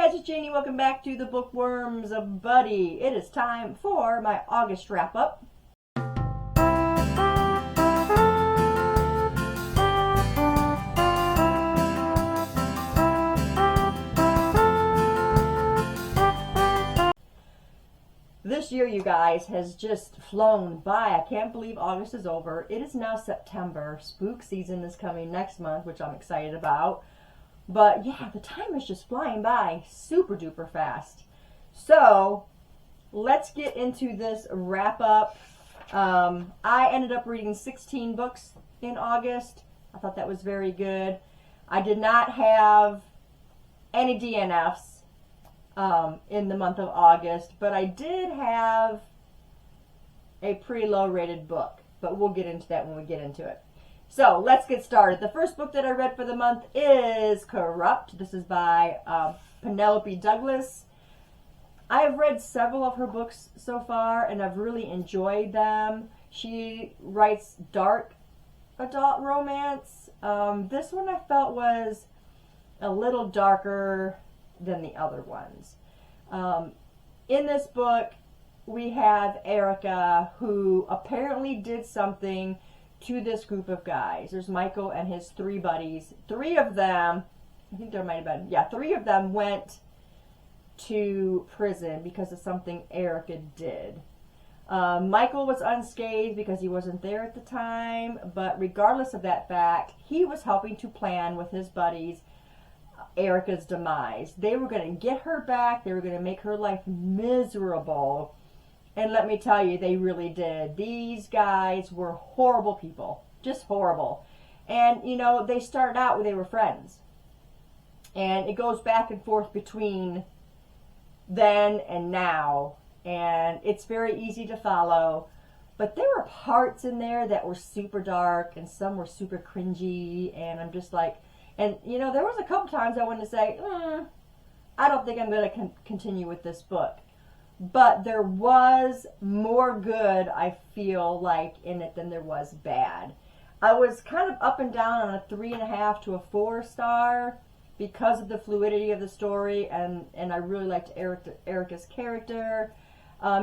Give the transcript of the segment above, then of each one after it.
guys, it's Janie. Welcome back to the Bookworms Buddy. It is time for my August wrap-up. This year, you guys, has just flown by. I can't believe August is over. It is now September. Spook season is coming next month, which I'm excited about. But yeah, the time is just flying by super duper fast. So let's get into this wrap up. I ended up reading 16 books in August. I thought that was very good. I did not have any DNFs in the month of August, but I did have a pretty low rated book, but we'll get into that when we get into it. So let's get started. The first book that I read for the month is Corrupt. This is by Penelope Douglas. I have read several of her books so far, and I've really enjoyed them. She writes dark adult romance. This one I felt was a little darker than the other ones. In this book, we have Erica, who apparently did something to this group of guys. There's Michael and his three buddies. Three of them, I think there might have been, yeah, three of them went to prison because of something Erica did. Michael was unscathed because he wasn't there at the time, but regardless of that fact, he was helping to plan with his buddies Erica's demise. They were going to get her back. They were going to make her life miserable. And let me tell you, they really did. These guys were horrible people. Just horrible. And, you know, they started out when they were friends. And it goes back and forth between then and now. And it's very easy to follow. But there were parts in there that were super dark, and some were super cringy. And I'm just like, and, you know, there was a couple times I wanted to say, I don't think I'm going to continue with this book. But there was more good, I feel like, in it than there was bad. I was kind of up and down on a 3.5 to a 4 star because of the fluidity of the story, and I really liked Erica's character.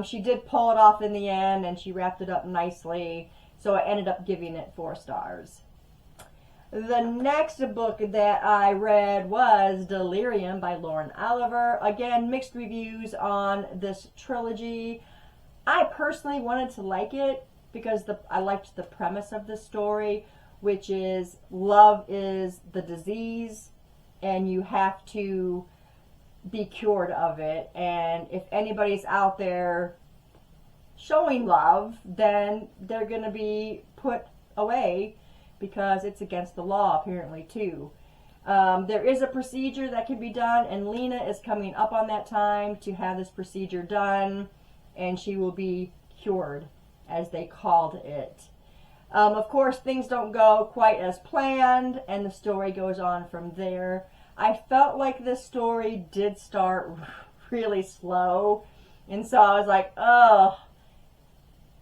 She did pull it off in the end, and she wrapped it up nicely, so I ended up giving it 4 stars. The next book that I read was Delirium by Lauren Oliver. Again, mixed reviews on this trilogy. I personally wanted to like it because I liked the premise of the story, which is love is the disease and you have to be cured of it. And if anybody's out there showing love, then they're going to be put away, because it's against the law, apparently, too. There is a procedure that can be done, and Lena is coming up on that time to have this procedure done, and she will be cured, as they called it. Of course, things don't go quite as planned, and the story goes on from there. I felt like this story did start really slow, and so I was like, oh,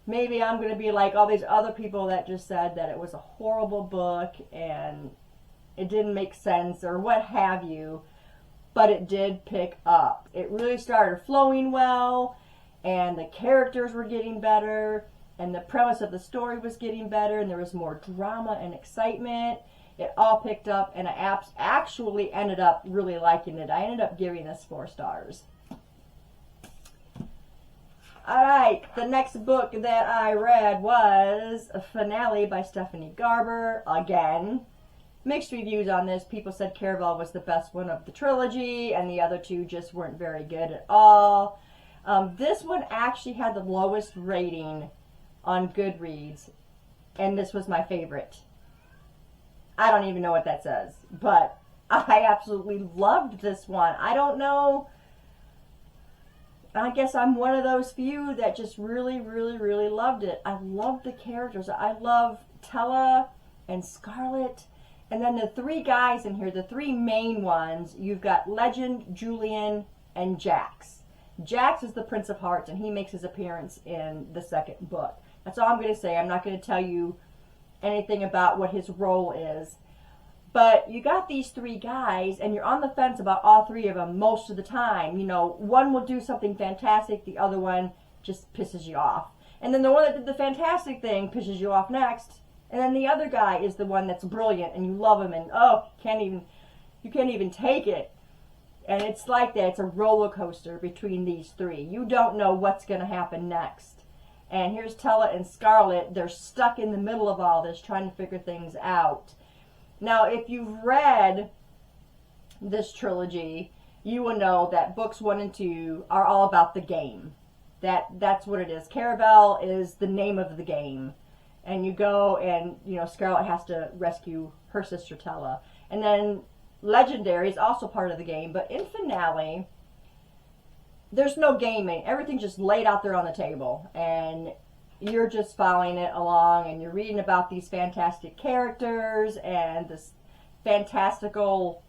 maybe I'm going to be like all these other people that just said that it was a horrible book and it didn't make sense or what have you. But it did pick up. It really started flowing well, and the characters were getting better, and the premise of the story was getting better, and there was more drama and excitement. It all picked up, and I actually ended up really liking it. I ended up giving this 4 stars. Alright, the next book that I read was Finale by Stephanie Garber. Again, mixed reviews on this. People said Caraval was the best one of the trilogy, and the other two just weren't very good at all. This one actually had the lowest rating on Goodreads, and this was my favorite. I don't even know what that says, but I absolutely loved this one. I don't know. I guess I'm one of those few that just really, really, really loved it. I love the characters. I love Tella and Scarlet. And then the 3 guys in here, the 3 main ones, you've got Legend, Julian, and Jax. Jax is the Prince of Hearts, and he makes his appearance in the second book. That's all I'm going to say. I'm not going to tell you anything about what his role is. But you got these three guys, and you're on the fence about all three of them most of the time. You know, one will do something fantastic, the other one just pisses you off. And then the one that did the fantastic thing pisses you off next. And then the other guy is the one that's brilliant, and you love him, and oh, you can't even take it. And it's like that. It's a roller coaster between these three. You don't know what's going to happen next. And here's Tella and Scarlet. They're stuck in the middle of all this, trying to figure things out. Now, if you've read this trilogy, you will know that books 1 and 2 are all about the game. That's what it is. Caravel is the name of the game. And you go and, you know, Scarlet has to rescue her sister Tella. And then Legendary is also part of the game. But in finale, there's no gaming. Everything's just laid out there on the table. And you're just following it along, and you're reading about these fantastic characters and this fantastical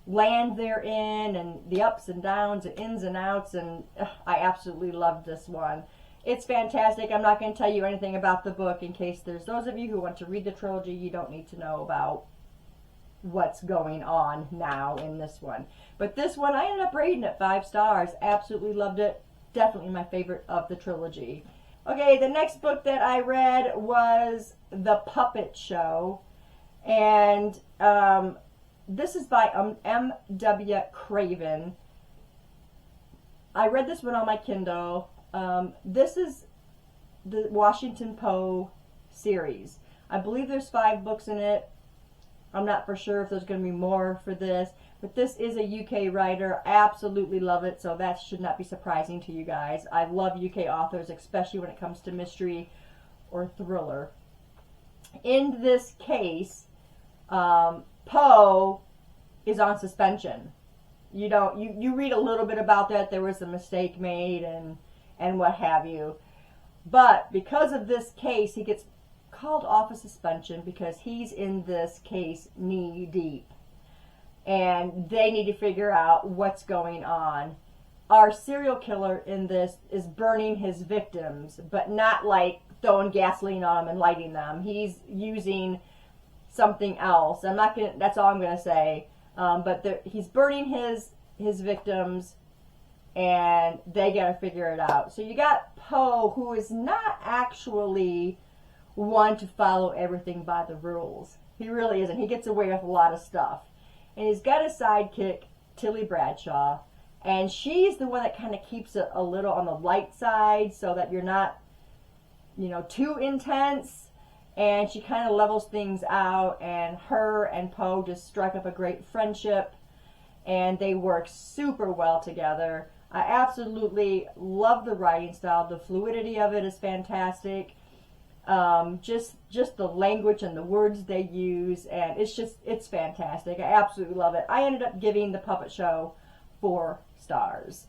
land they're in, and the ups and downs and ins and outs, and I absolutely loved this one. It's fantastic. I'm not going to tell you anything about the book in case there's those of you who want to read the trilogy. You don't need to know about what's going on now in this one. But this one, I ended up rating it 5 stars. Absolutely loved it. Definitely my favorite of the trilogy. Okay, the next book that I read was The Puppet Show, and this is by M.W. Craven. I read this one on my Kindle. This is the Washington Poe series. I believe there's 5 books in it. I'm not for sure if there's going to be more for this, but this is a UK writer. Absolutely love it, so that should not be surprising to you guys. I love UK authors, especially when it comes to mystery or thriller. In this case, Poe is on suspension. You read a little bit about that. There was a mistake made and what have you. But because of this case, he gets called off of suspension because he's in this case knee deep. And they need to figure out what's going on. Our serial killer in this is burning his victims, but not like throwing gasoline on them and lighting them. He's using something else. That's all I'm going to say. But he's burning his victims, and they got to figure it out. So you got Poe, who is not actually one to follow everything by the rules. He really isn't. He gets away with a lot of stuff. And he's got a sidekick, Tilly Bradshaw, and she's the one that kind of keeps it a little on the light side so that you're not, too intense. And she kind of levels things out, and her and Poe just strike up a great friendship, and they work super well together. I absolutely love the writing style. The fluidity of it is fantastic. Just the language and the words they use, and it's fantastic. I absolutely love it. I ended up giving The Puppet Show 4 stars.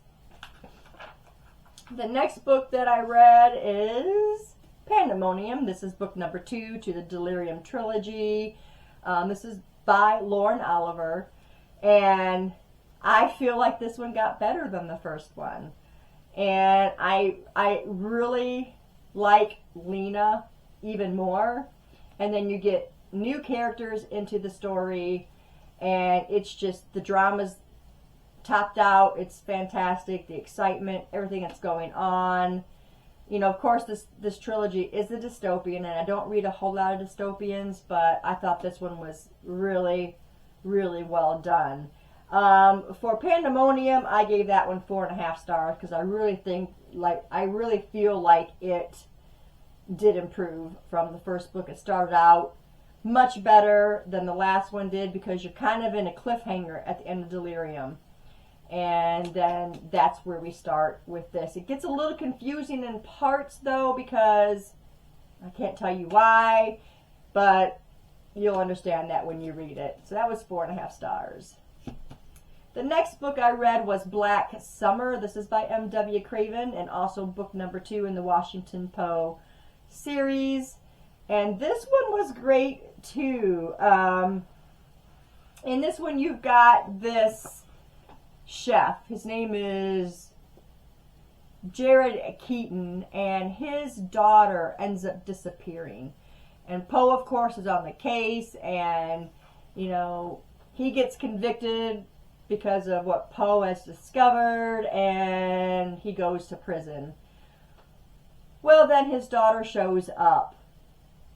The next book that I read is Pandemonium. This is book number 2 to the Delirium trilogy. This is by Lauren Oliver, and I feel like this one got better than the first one. And I really like Lena even more, and then you get new characters into the story, and it's just, the drama's topped out. It's fantastic. The excitement, everything that's going on. Of course, this trilogy is a dystopian, and I don't read a whole lot of dystopians, but I thought this one was really, really well done. For Pandemonium, I gave that one 4.5 stars because I really feel like it did improve from the first book. It started out much better than the last one did because you're kind of in a cliffhanger at the end of Delirium. And then that's where we start with this. It gets a little confusing in parts, though, because I can't tell you why, but you'll understand that when you read it. So that was 4.5 stars. The next book I read was Black Summer. This is by M.W. Craven, and also book number 2 in the Washington Poe series. And this one was great, too. In this one, you've got this chef. His name is Jared Keaton, and his daughter ends up disappearing. And Poe, of course, is on the case, and You know, he gets convicted because of what Poe has discovered, and he goes to prison. Well, then his daughter shows up,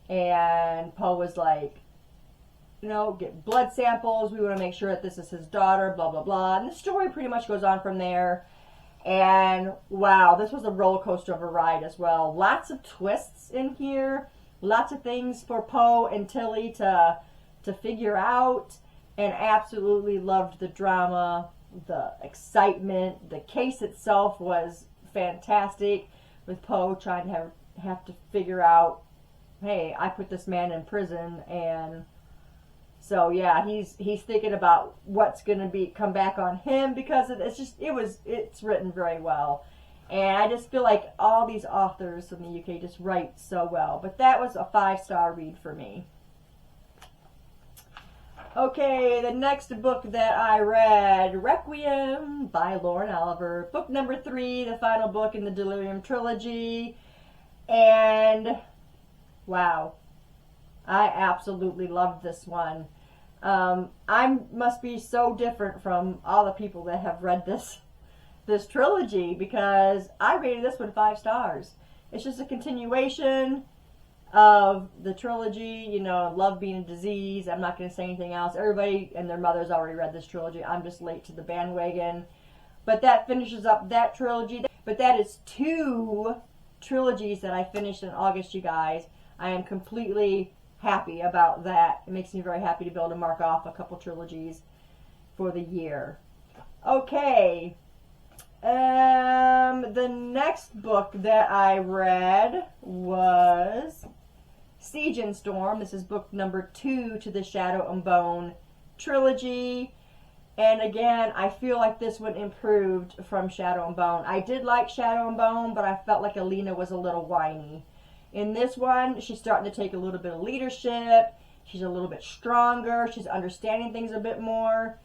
and Poe was like, you know, get blood samples. We want to make sure that this is his daughter, blah, blah, blah. And the story pretty much goes on from there. And wow, this was a roller coaster of a ride as well. Lots of twists in here. Lots of things for Poe and Tilly to figure out. And absolutely loved the drama, the excitement. The case itself was fantastic, with Poe trying to have to figure out, hey, I put this man in prison, and so yeah, he's thinking about what's going to come back on him, because it's written very well. And I just feel like all these authors from the UK just write so well. But that was a 5-star read for me. Okay, the next book that I read, Requiem by Lauren Oliver. Book number 3, the final book in the Delirium trilogy. And wow, I absolutely loved this one. I must be so different from all the people that have read this trilogy, because I rated this one 5 stars. It's just a continuation of the trilogy. You know, love being a disease. I'm not going to say anything else. Everybody and their mother's already read this trilogy. I'm just late to the bandwagon. But that finishes up that trilogy. But that is 2 trilogies that I finished in August, you guys. I am completely happy about that. It makes me very happy to be able to mark off a couple trilogies for the year. Okay. The next book that I read was Siegen Storm. This is book number 2 to the Shadow and Bone trilogy. And again, I feel like this one improved from Shadow and Bone. I did like Shadow and Bone, but I felt like Alina was a little whiny. In this one, she's starting to take a little bit of leadership. She's a little bit stronger. She's understanding things a bit more.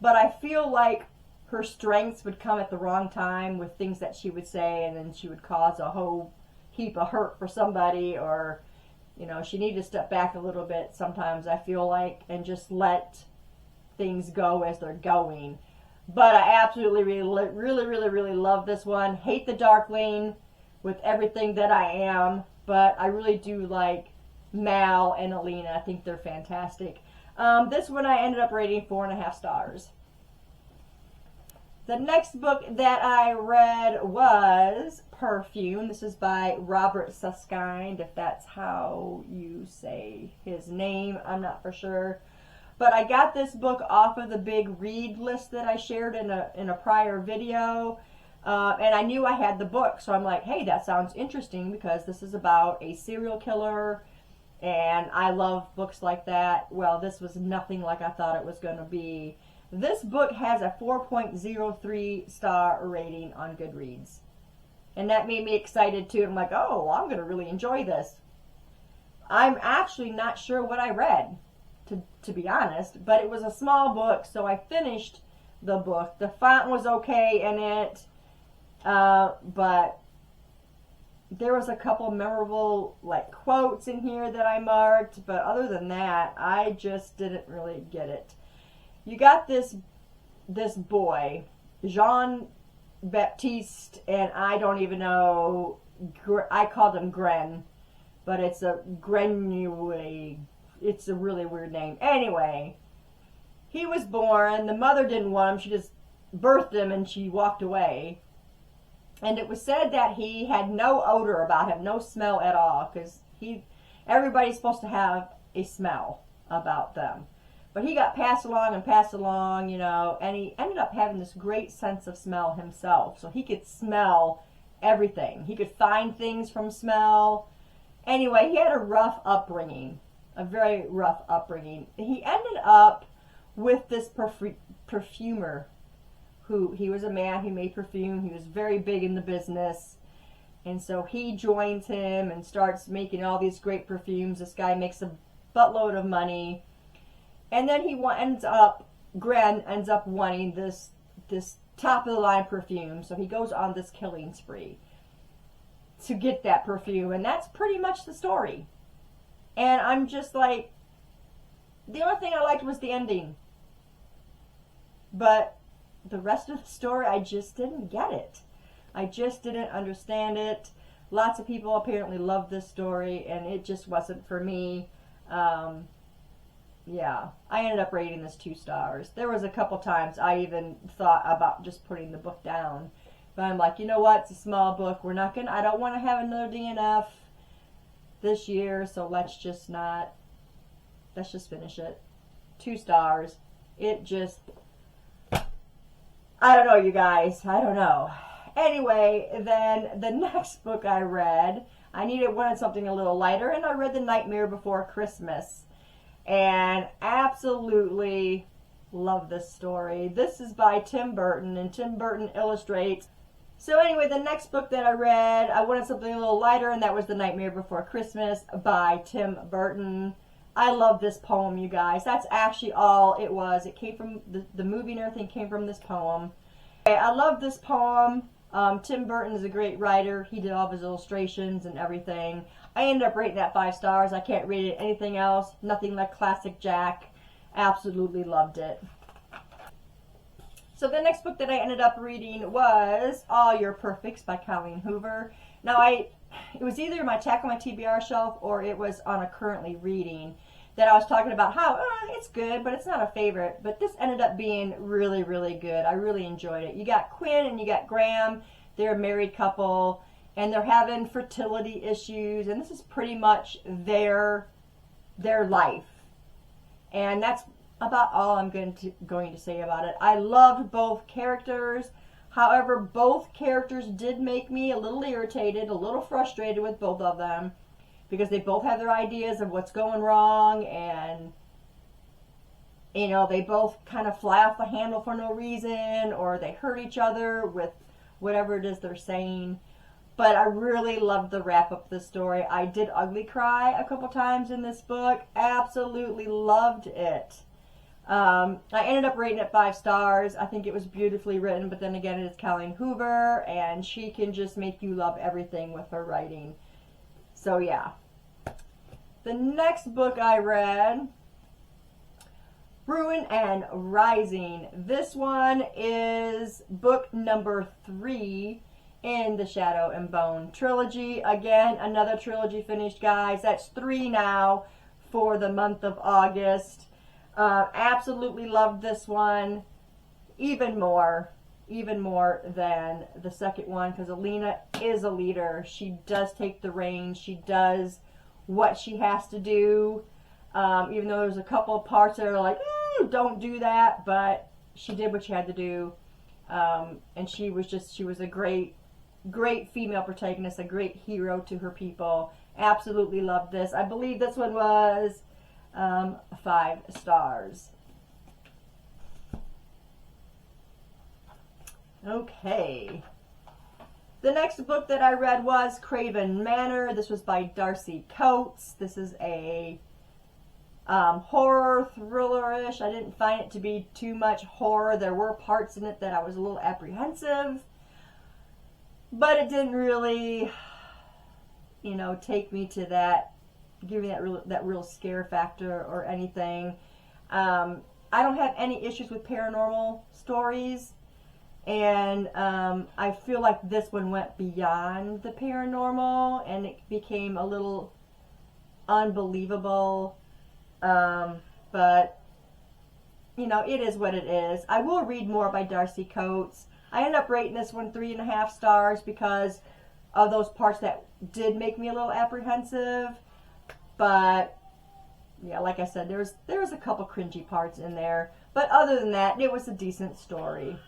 But I feel like her strengths would come at the wrong time with things that she would say, and then she would cause a whole heap of hurt for somebody, or, you know, she needed to step back a little bit sometimes, I feel like, and just let things go as they're going. But I absolutely really love this one. Hate the Darkling with everything that I am, but I really do like Mal and Alina. I think they're fantastic. This one I ended up rating 4.5 stars. The next book that I read was Perfume. This is by Robert Susskind, if that's how you say his name. I'm not for sure. But I got this book off of the big read list that I shared in a prior video. And I knew I had the book, so I'm like, hey, that sounds interesting, because this is about a serial killer, and I love books like that. Well, this was nothing like I thought it was going to be. This book has a 4.03 star rating on Goodreads, and that made me excited too. I'm like, oh, I'm going to really enjoy this. I'm actually not sure what I read, to be honest, but it was a small book, so I finished the book. The font was okay in it. But there was a couple memorable quotes in here that I marked, but other than that, I just didn't really get it. You got this boy, Jean Baptiste, and I don't even know, I called him Gren, but it's a Grenouille. It's a really weird name. Anyway, he was born, the mother didn't want him, she just birthed him and she walked away. And it was said that he had no odor about him, no smell at all, because everybody's supposed to have a smell about them. But he got passed along, you know, and he ended up having this great sense of smell himself. So he could smell everything. He could find things from smell. Anyway, he had a rough upbringing, a very rough upbringing. He ended up with this perfumer. He was a man who made perfume. He was very big in the business. And so he joins him and starts making all these great perfumes. This guy makes a buttload of money. And then Gren ends up wanting this top of the line perfume. So he goes on this killing spree to get that perfume. And that's pretty much the story. And I'm just like, The only thing I liked was the ending. But the rest of the story, I just didn't get it. I just didn't understand it. Lots of people apparently loved this story, and it just wasn't for me. Yeah, I ended up rating this 2 stars. There was a couple times I even thought about just putting the book down. But I'm like, you know what? It's a small book. I don't want to have another DNF this year, so let's just finish it. 2 stars. It just, I don't know, you guys. I don't know. Anyway, then the next book I read, I wanted something a little lighter, and I read The Nightmare Before Christmas. And absolutely love this story. This is by Tim Burton, and Tim Burton illustrates. So anyway, the next book that I read, I wanted something a little lighter, and that was The Nightmare Before Christmas by Tim Burton. I love this poem, you guys. That's actually all it was. It came from, the movie and everything came from this poem. I love this poem. Tim Burton is a great writer. He did all of his illustrations and everything. I ended up rating that 5 stars. I can't rate it anything else. Nothing like Classic Jack. Absolutely loved it. So the next book that I ended up reading was All Your Perfects by Colleen Hoover. Now it was either my Tack on my TBR shelf or it was on a currently reading that I was talking about how it's good, but it's not a favorite. But this ended up being really, really good. I really enjoyed it. You got Quinn and you got Graham. They're a married couple, and they're having fertility issues, and this is pretty much their life. And that's about all I'm going to say about it. I loved both characters. However, both characters did make me a little irritated, a little frustrated with both of them, because they both have their ideas of what's going wrong, and they both kind of fly off the handle for no reason, or they hurt each other with whatever it is they're saying. But I really loved the wrap up of the story. I did ugly cry a couple times in this book. Absolutely loved it. I ended up rating it 5 stars. I think it was beautifully written, but then again, it is Colleen Hoover, and she can just make you love everything with her writing. So yeah. The next book I read, Ruin and Rising. This one is book number 3 in the Shadow and Bone trilogy. Again, another trilogy finished, guys. That's 3 now for the month of August. Absolutely loved this one. Even more than the second one, because Alina is a leader. She does take the reins. She does what she has to do. Even though there's a couple of parts that are like, don't do that, but she did what she had to do. And she was a great female protagonist, a great hero to her people. Absolutely loved this. I believe this one was 5 stars. Okay. The next book that I read was Cairn Manor. This was by Darcy Coates. This is a horror thriller-ish. I didn't find it to be too much horror. There were parts in it that I was a little apprehensive, but it didn't really, take me to that, give me that real scare factor or anything. I don't have any issues with paranormal stories, and I feel like this one went beyond the paranormal, and it became a little unbelievable. But it is what it is. I will read more by Darcy Coates. I ended up rating this one 3.5 stars because of those parts that did make me a little apprehensive. But yeah, like I said, there was a couple cringy parts in there. But other than that, it was a decent story.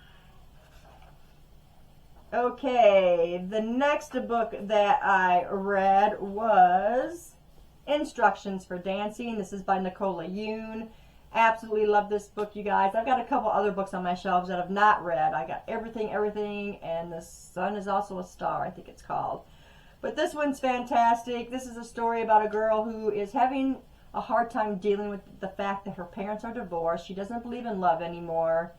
Okay, the next book that I read was Instructions for Dancing. This is by Nicola Yoon. Absolutely love this book, you guys. I've got a couple other books on my shelves that I've not read. I got Everything, and The Sun is Also a Star, I think it's called. But this one's fantastic. This is a story about a girl who is having a hard time dealing with the fact that her parents are divorced. She doesn't believe in love anymore.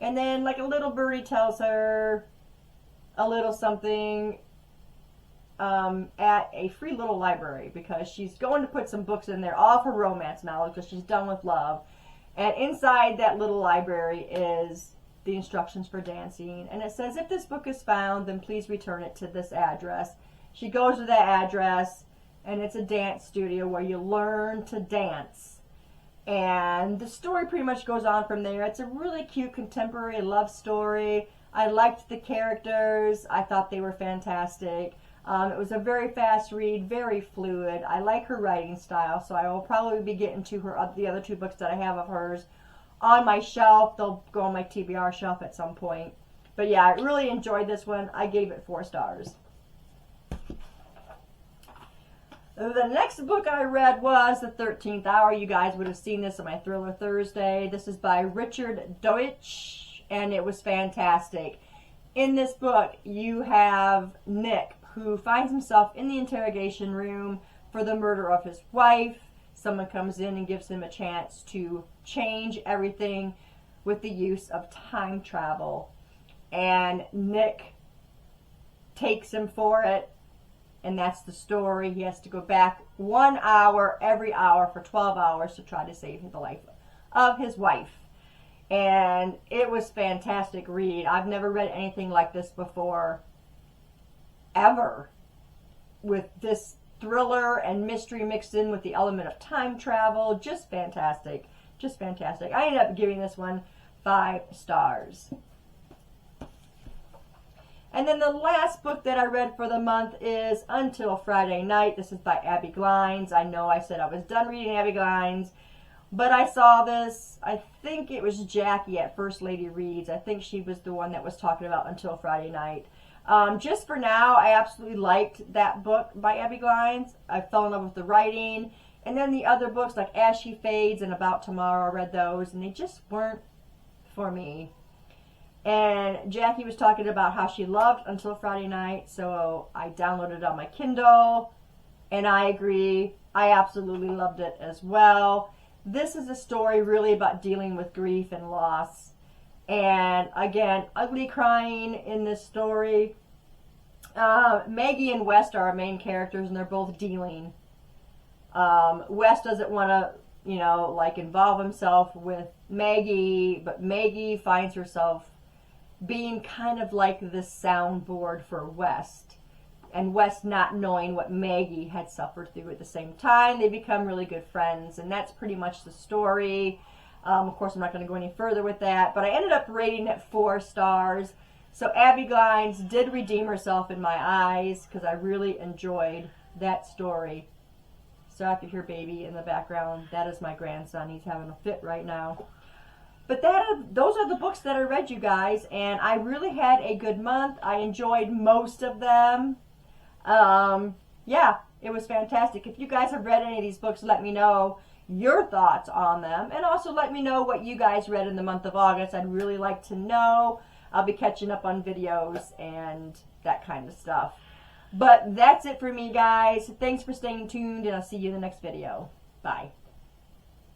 And then, like, a little birdie tells her a little something at a free little library because she's going to put some books in there, all of her romance novels, because she's done with love. And inside that little library is the instructions for dancing. And it says, if this book is found, then please return it to this address. She goes to that address, and it's a dance studio where you learn to dance. And the story pretty much goes on from there. It's a really cute contemporary love story. I liked the characters. I thought they were fantastic. It was a very fast read, very fluid. I like her writing style, so I will probably be getting to the other 2 books that I have of hers on my shelf. They'll go on my TBR shelf at some point. But yeah, I really enjoyed this one. I gave it 4 stars. The next book I read was The 13th Hour. You guys would have seen this on my Thriller Thursday. This is by Richard Deutsch, and it was fantastic. In this book, you have Nick, who finds himself in the interrogation room for the murder of his wife. Someone comes in and gives him a chance to change everything with the use of time travel. And Nick takes him for it. And that's the story. He has to go back 1 hour every hour for 12 hours to try to save the life of his wife. And it was a fantastic read. I've never read anything like this before, ever. With this thriller and mystery mixed in with the element of time travel. Just fantastic. Just fantastic. I ended up giving this one 5 stars. And then the last book that I read for the month is Until Friday Night. This is by Abby Glines. I know I said I was done reading Abby Glines, but I saw this. I think it was Jackie at First Lady Reads. I think she was the one that was talking about Until Friday Night. Just for now, I absolutely liked that book by Abby Glines. I fell in love with the writing. And then the other books like As She Fades and About Tomorrow, I read those, and they just weren't for me. And Jackie was talking about how she loved Until Friday Night, so I downloaded it on my Kindle, and I agree. I absolutely loved it as well. This is a story really about dealing with grief and loss. And again, ugly crying in this story. Maggie and West are our main characters, and they're both dealing. West doesn't want to, involve himself with Maggie, but Maggie finds herself being kind of like the soundboard for West, and West not knowing what Maggie had suffered through at the same time. They become really good friends, and that's pretty much the story. Of course, I'm not going to go any further with that, but I ended up rating it 4 stars. So Abby Glines did redeem herself in my eyes, because I really enjoyed that story. So if you hear baby in the background, that is my grandson. He's having a fit right now. But those are the books that I read, you guys, and I really had a good month. I enjoyed most of them. Yeah, it was fantastic. If you guys have read any of these books, let me know your thoughts on them, and also let me know what you guys read in the month of August. I'd really like to know. I'll be catching up on videos and that kind of stuff. But that's it for me, guys. Thanks for staying tuned, and I'll see you in the next video. Bye.